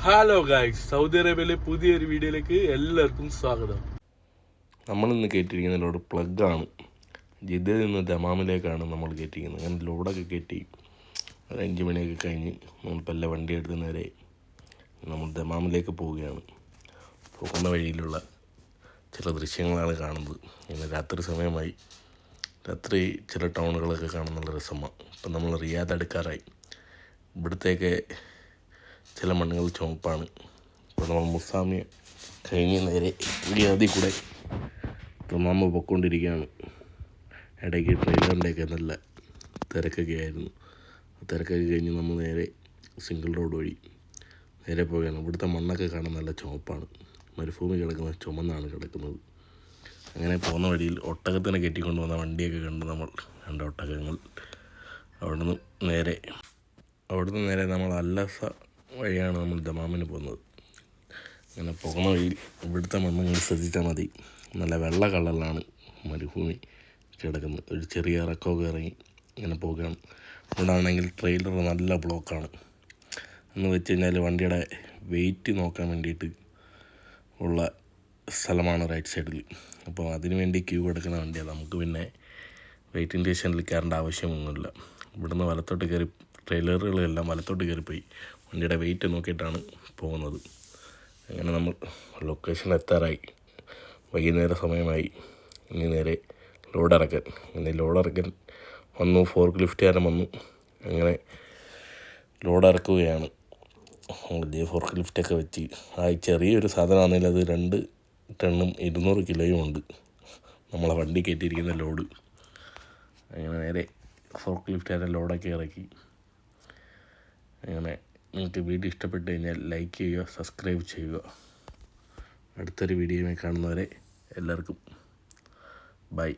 Hello guys, Saudi അറേബ്യയിലെ പുതിയൊരു വീഡിയോയിലേക്ക് എല്ലാവർക്കും സ്വാഗതം. നമ്മളിന്ന് കയറ്റിയിരിക്കുന്ന ലോഡ് പ്ലഗാണ്. ജിദ്ദയിൽ നിന്ന് ദമാമിലേക്കാണ് നമ്മൾ കയറ്റിയിരിക്കുന്നത്. അങ്ങനെ ലോഡൊക്കെ കയറ്റി 5 മണിയൊക്കെ കഴിഞ്ഞ് നമ്മളിപ്പോൾ എല്ലാ വണ്ടി എടുത്ത് നേരെ നമ്മൾ ദമാമിലേക്ക് പോവുകയാണ്. പോകുന്ന വഴിയിലുള്ള ചില ദൃശ്യങ്ങളാണ് കാണുന്നത്. ഇങ്ങനെ രാത്രി സമയമായി. രാത്രി ചില ടൗണുകളൊക്കെ കാണാൻ നല്ല രസമാണ്. ഇപ്പം നമ്മൾ റിയാദ് അടുക്കാറായി. ഇവിടത്തേക്ക് ചില മണ്ണുകൾ ചുവപ്പാണ്. ഇപ്പോൾ നമ്മൾ മുസാമിയ കഴിഞ്ഞ് നേരെ റിയാദിൽ കൂടെ തമാമ പൊയ്ക്കൊണ്ടിരിക്കുകയാണ്. ഇടയ്ക്ക് ട്രെയിലറിൻ്റെയൊക്കെ നല്ല തിരക്കൊക്കെ ആയിരുന്നു. തിരക്കൊക്കെ കഴിഞ്ഞ് നമ്മൾ നേരെ സിംഗിൾ റോഡ് വഴി നേരെ പോവുകയാണ്. ഇവിടുത്തെ മണ്ണൊക്കെ കാണാൻ നല്ല ചുവപ്പാണ്. മരുഭൂമി കിടക്കുന്നത് ചുമന്നാണ് കിടക്കുന്നത്. അങ്ങനെ പോകുന്ന വഴിയിൽ ഒട്ടകത്തിനെ കെട്ടിക്കൊണ്ട് വന്ന വണ്ടിയൊക്കെ കണ്ട് നമ്മൾ 2 ഒട്ടകങ്ങൾ. അവിടുന്ന് നേരെ നമ്മൾ അല്ലസ വഴിയാണ് നമ്മൾ ദമാമിന് പോകുന്നത്. അങ്ങനെ പോകുന്ന വഴിയിൽ ഇവിടുത്തെ മണ്ണുകൾ ശ്രദ്ധിച്ചാൽ മതി. നല്ല വെള്ള കളറിലാണ് മരുഭൂമി കിടക്കുന്നത്. ഒരു ചെറിയ ഇറക്കമൊക്കെ ഇറങ്ങി ഇങ്ങനെ പോകുകയാണ്. ഇവിടാണെങ്കിൽ ട്രെയിലർ നല്ല ബ്ലോക്കാണ്. എന്ന് വെച്ച് കഴിഞ്ഞാൽ വണ്ടിയുടെ വെയിറ്റ് നോക്കാൻ വേണ്ടിയിട്ട് ഉള്ള സ്ഥലമാണ് റൈറ്റ് സൈഡിൽ. അപ്പോൾ അതിന് വേണ്ടി ക്യൂ എടുക്കുന്ന വണ്ടിയാണ്. നമുക്ക് പിന്നെ വെയിറ്റിംഗ് സ്റ്റേഷനിൽ കയറേണ്ട ആവശ്യമൊന്നുമില്ല. ഇവിടുന്ന് വലത്തോട്ട് കയറി ട്രെയിലറുകളെല്ലാം വലത്തോട്ട് കയറിപ്പോയി വണ്ടിയുടെ വെയിറ്റ് നോക്കിയിട്ടാണ് പോകുന്നത്. അങ്ങനെ നമ്മൾ ലൊക്കേഷൻ എത്താറായി. വൈകുന്നേര സമയമായി. ഇനി നേരെ ലോഡിറക്കൻ വന്നു. ഫോർക്ക് ലിഫ്റ്റുകാരൻ വന്നു. അങ്ങനെ ലോഡിറക്കുകയാണ്. വലിയ ഫോർക്ക് ലിഫ്റ്റൊക്കെ വെച്ച് ചെറിയൊരു സാധനമാണെങ്കിൽ അത് 2 ടണ്ണും 200 കിലോയും ഉണ്ട് നമ്മളെ വണ്ടി കയറ്റിയിരിക്കുന്ന ലോഡ്. അങ്ങനെ നേരെ ഫോർക്ക് ലിഫ്റ്റുകാരൻ ലോഡൊക്കെ ഇറക്കി. അങ്ങനെ നിങ്ങൾക്ക് വീഡിയോ ഇഷ്ടപ്പെട്ട് കഴിഞ്ഞാൽ ലൈക്ക് ചെയ്യുക, സബ്സ്ക്രൈബ് ചെയ്യുക. അടുത്തൊരു വീഡിയോയുമായി കാണുന്നവരെ എല്ലാവർക്കും ബൈ.